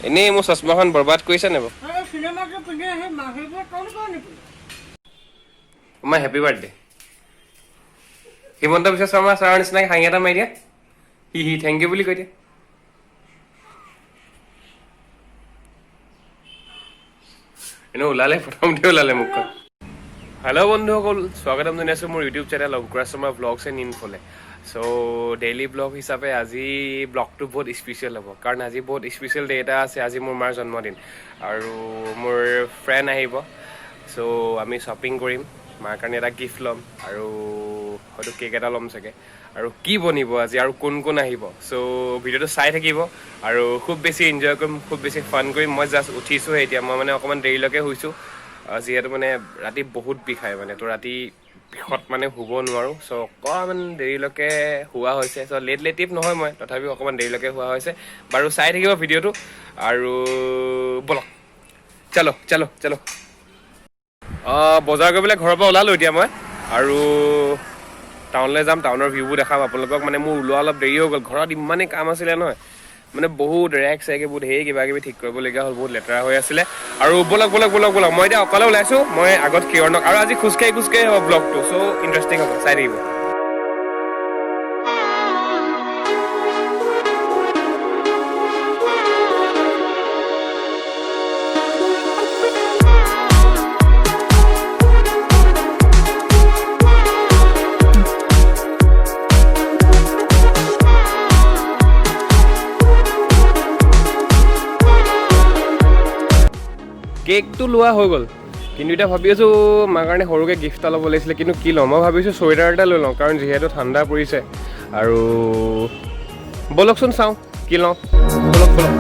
এনেই মোৰ চশমাখন বৰবাদ কৰিছে নে বাৰু? মই হেপী বাৰ্থডে। হিমন্ত বিশ্ব শৰ্মা ছাৰৰ নিচিনাকৈ হাঁহি এটা মাৰি দিয়া। হি থেংক ইউ বুলি কৈ দিয়া। এনেও ওলালে প্ৰথমতে ওলালে মুখখন। হেল্ল' বন্ধুসকল, স্বাগতম জনাইছোঁ মোৰ YouTube channel Ankura Sharma vlogs and ইনফলে। চ' ডেইলি ব্লগ হিচাপে আজি ব্লগটো বহুত স্পেচিয়েল হ'ব, কাৰণ আজি বহুত স্পেচিয়েল ডে এটা আছে। আজি মোৰ মাৰ জন্মদিন আৰু মোৰ ফ্ৰেণ্ড আহিব। চ' আমি শ্বপিং কৰিম, মাৰ কাৰণে এটা গিফ্ট ল'ম আৰু হয়তো কেক এটা ল'ম চাগে। আৰু কি বনিব আজি আৰু কোন কোন আহিব, চ' ভিডিঅ'টো চাই থাকিব আৰু খুব বেছি এনজয় কৰিম, খুব বেছি ফান কৰিম। মই জাষ্ট উঠিছোঁহে এতিয়া, মই মানে অকণমান দেৰিলৈকে শুইছোঁ যিহেতু মানে ৰাতি বহুত বিষায় মানে, তো ৰাতি বিষত মানে শুব নোৱাৰোঁ। চ' অকণমান দেৰিলৈকে শুৱা হৈছে। চ' লেটিভ নহয় মই, তথাপিও অকণমান দেৰিলৈকে শুৱা হৈছে। বাৰু চাই থাকিব ভিডিঅ'টো আৰু ব'লক চলো চলো চলো। বজাৰ কৰিবলৈ ঘৰৰ পৰা ওলালোঁ এতিয়া মই, আৰু টাউনলৈ যাম। টাউনৰ ভিউবোৰ দেখাম আপোনালোকক। মানে মোৰ ওলোৱা অলপ দেৰি হৈ গ'ল, ঘৰত ইমানেই কাম আছিলে নহয়, মানে বহুত ৰেক চেক বহুত কিবা কিবি ঠিক কৰিবলগীয়া হ'ল, বহুত লেতেৰা হৈ আছিলে। আৰু ব'লক ব'লক ব'লক ব'লক, মই এতিয়া অকলে ওলাইছোঁ। মই আগত কিৰণক, আৰু আজি খোজকাঢ়ি হ'ব ব্লগটো। চ' ইণ্টাৰেষ্টিং হ'ব, চাই থাকিব। কেকটো লোৱা হৈ গ'ল, কিন্তু এতিয়া ভাবি আছোঁ মাৰ কাৰণে সৰুকৈ গিফ্ট এটা ল'ব লাগিছিলে। কিন্তু কি ল'ম, মই ভাবিছোঁ চুৱেটাৰ এটা লৈ লওঁ, কাৰণ যিহেতু ঠাণ্ডা পৰিছে। আৰু ব'লকচোন চাওঁ কি লওঁ, ব'লক ব'লক।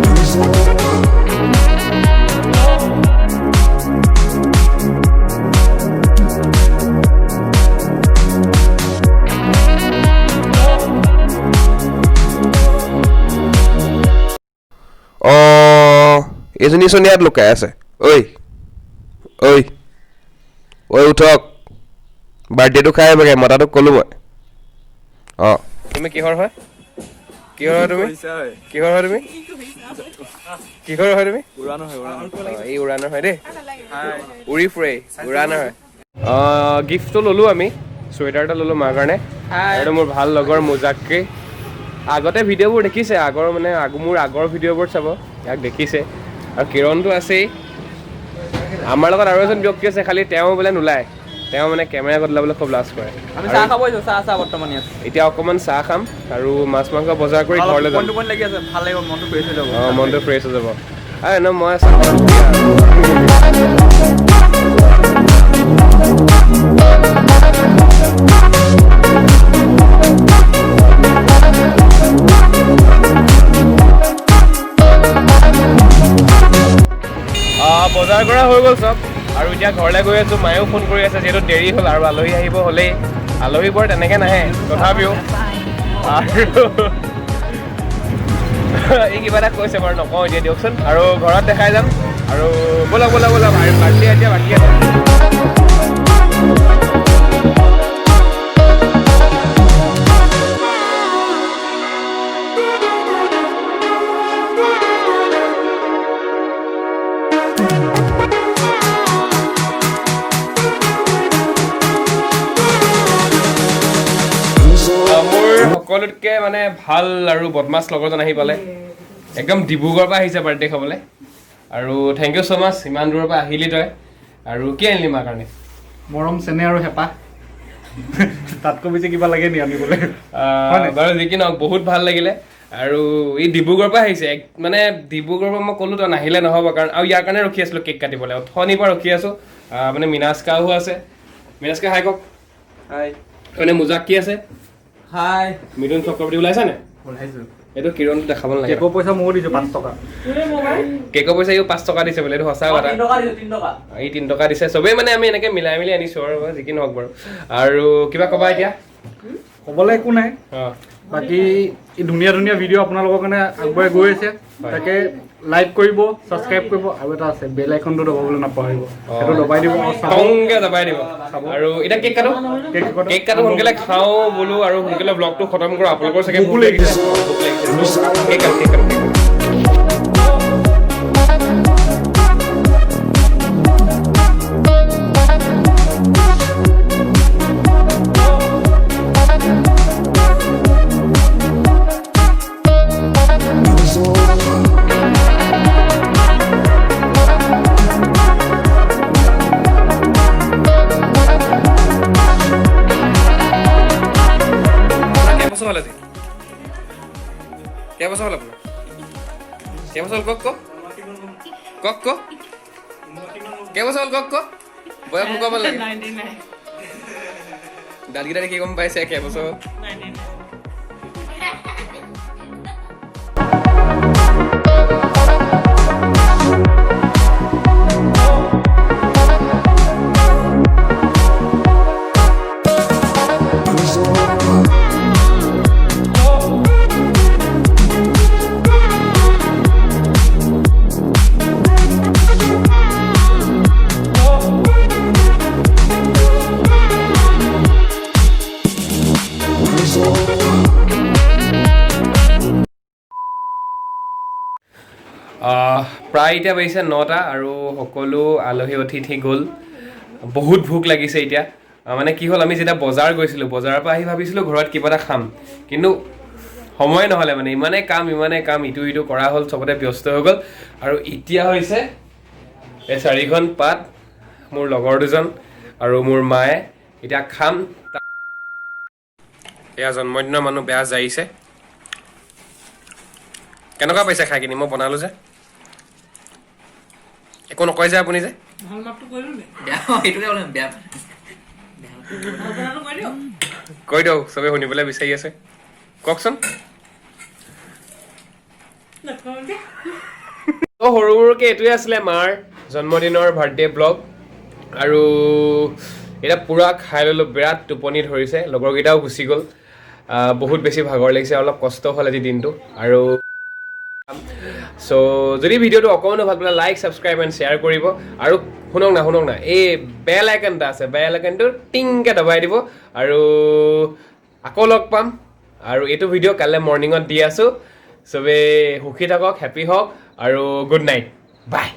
এইজনী চোন ইয়াত লুকাই আছে। ঐ ঐ ঐ উঠক, বাৰ্থডেটো খাই আহিবগৈ, মতাটোক ক'লোঁ মই। তুমি কিহৰ হয়, কিহৰ হয় তুমি, কিহৰ হয় তুমি, কিহৰ হয় তুমি? এই উৰাণৰ হয় দেই, উৰি ফুৰে, উৰাণৰ হয়। গিফ্টটো ল'লোঁ আমি, চুৱেটাৰ এটা ল'লোঁ মাৰ কাৰণে। আৰু মোৰ ভাল লগৰ মোজাক্কি, আগতে ভিডিঅ'বোৰ দেখিছে, মোৰ আগৰ ভিডিঅ'বোৰ চাব, ইয়াক দেখিছে। আৰু কিৰণটো আছেই, আমাৰ লগত আৰু এজন ব্যক্তি আছে, খালি তেওঁ বোলে নোলায়। তেওঁ মানে কেমেৰা আগত ওলাবলৈ খুব লাজ কৰে। এতিয়া অকণমান চাহ খাম আৰু মাছ মাংস বজাৰ কৰি ঘৰলৈ যাম। মনটো ফ্ৰেছ হৈ যাব। মই বজাৰ কৰা হৈ গ'ল চব, আৰু এতিয়া ঘৰলৈ গৈ আছোঁ। মায়েও ফোন কৰি আছে, যিহেতু দেৰি হ'ল আৰু আলহী আহিব হ'লেই। আলহী বৰ তেনেকৈ নাহে, তথাপিও আৰু এই কিবা এটা কৈছে বাৰু, নকওঁ এতিয়া, দিয়কচোন। আৰু ঘৰত দেখাই যাম। আৰু ব'লক ব'লক ব'লক, বাৰ্থডে এতিয়া বাকী আছে। সকলোতকৈ মানে ভাল আৰু বদমাছ লগৰজন আহি পালে, একদম ডিব্ৰুগড়ৰ পৰা আহিছে বাৰ্থডে খাবলৈ। আৰু থেংক ইউ ছ' মাছ, ইমান দূৰৰ পৰা আহিলি তই। আৰু কি আনিলি মাৰ কাৰণে? মৰম, চেনেহ আৰু হেঁপাহ, তাতকৈ বেছি কিবা লাগে নি আনিবলৈ? বাৰু যি কি নহওক, বহুত ভাল লাগিলে। আৰু ই ডিব্ৰুগড়ৰ পৰা আহিছে, মানে ডিব্ৰুগড়ৰ পৰা মই ক'লোঁ তই নাহিলে নহ'ব, কাৰণ আৰু ইয়াৰ কাৰণে ৰখি আছিলোঁ কেক কাটিবলৈ, অথনিৰ পৰা ৰখি আছোঁ। মানে মিনাস্কাও আছে, মিনাস্কা হাই কওক। হাই। মানে মোজাক্কি আছে। হাই। মিথুন চক্ৰৱৰ্তী ওলাইছা নে? ওলাইছোঁ। এইটো কিৰণটো দেখাব নালাগে। কেকৰ পইচা ময়ো দিছোঁ 5 টকা। কেকৰ পইচা ইও 5 টকা দিছে বোলে, এইটো সঁচা কথা। 3 টকা দিছে। চবেই মানে আমি এনেকৈ মিলাই মিলি আনিছোঁ আৰু, যি কি নহওক বাৰু। আৰু কিবা ক'বা এতিয়া? ক'বলৈ একো নাই, বাকী ধুনীয়া ধুনীয়া ভিডিঅ' আপোনালোকৰ কাৰণে আগবঢ়াই গৈ আছে। তাকে লাইক কৰিব, ছাবস্ক্ৰাইব কৰিব, আৰু এটা আছে বেল আইকনটো দবাবলৈ নাপাহৰিব, সেইটো দবাই দিব, দবাই দিব। আৰু এতিয়া কেক কাটো, কেক কাটো, সোনকালে খাওঁ বোলো, আৰু সোনকালে ব্লগটো খতম কৰোঁ। আপোনালোকৰ চাগে ভোক লাগিছে, কেক কাটো, কেক কাটো। কেইবছৰ হ'ল আপোনাৰ কেইবছৰ হ'ল কওক কেইবছৰ হ'ল কওক বয়স মোক ক'ব লাগে দাঁতকেইটা দেখি গম পাইছে কেইবছৰ হ'ল প্ৰায় এতিয়া বাজিছে 9টা আৰু সকলো আলহী অতিথি গ'ল বহুত ভোক লাগিছে এতিয়া মানে কি হ'ল আমি যেতিয়া বজাৰ গৈছিলোঁ বজাৰৰ পৰা আহি ভাবিছিলোঁ ঘৰত কিবা এটা খাম কিন্তু সময় নহ'লে মানে ইমানেই কাম ইটো কৰা হ'ল চবতে ব্যস্ত হৈ গ'ল আৰু এতিয়া হৈছে এই 4খন পাত মোৰ লগৰ দুজন আৰু মোৰ মায়ে এতিয়া খাম এয়া জন্মদিনৰ মানুহ বেয়া যাইছে কেনেকুৱা পাইছে খাই কিনি মই বনালোঁ যে একো নকয় যে আপুনি যে কৈ দিয়ক চবে শুনিবলৈ বিচাৰি আছে কওকচোন সৰু সৰুকৈ এইটোৱে আছিলে মাৰ জন্মদিনৰ বাৰ্থডে ব্লগ আৰু এতিয়া পূৰা খাই ল'লোঁ বিৰাট টোপনি ধৰিছে লগৰকেইটাও গুচি গ'ল বহুত বেছি ভাগৰ লাগিছে অলপ কষ্ট হ'ল আজি দিনটো আৰু চ' যদি ভিডিঅ'টো অকণমানো ভাল পালে লাইক ছাবস্ক্ৰাইব এণ্ড শ্বেয়াৰ কৰিব আৰু শুনক না এই বেল আইকন এটা আছে বেল আইকনটো টিংকৈ দবাই দিব আৰু আকৌ লগ পাম আৰু এইটো ভিডিঅ' কাইলৈ মৰ্ণিঙত দি আছোঁ চবেই সুখী থাকক হেপী হওক আৰু গুড নাইট বাই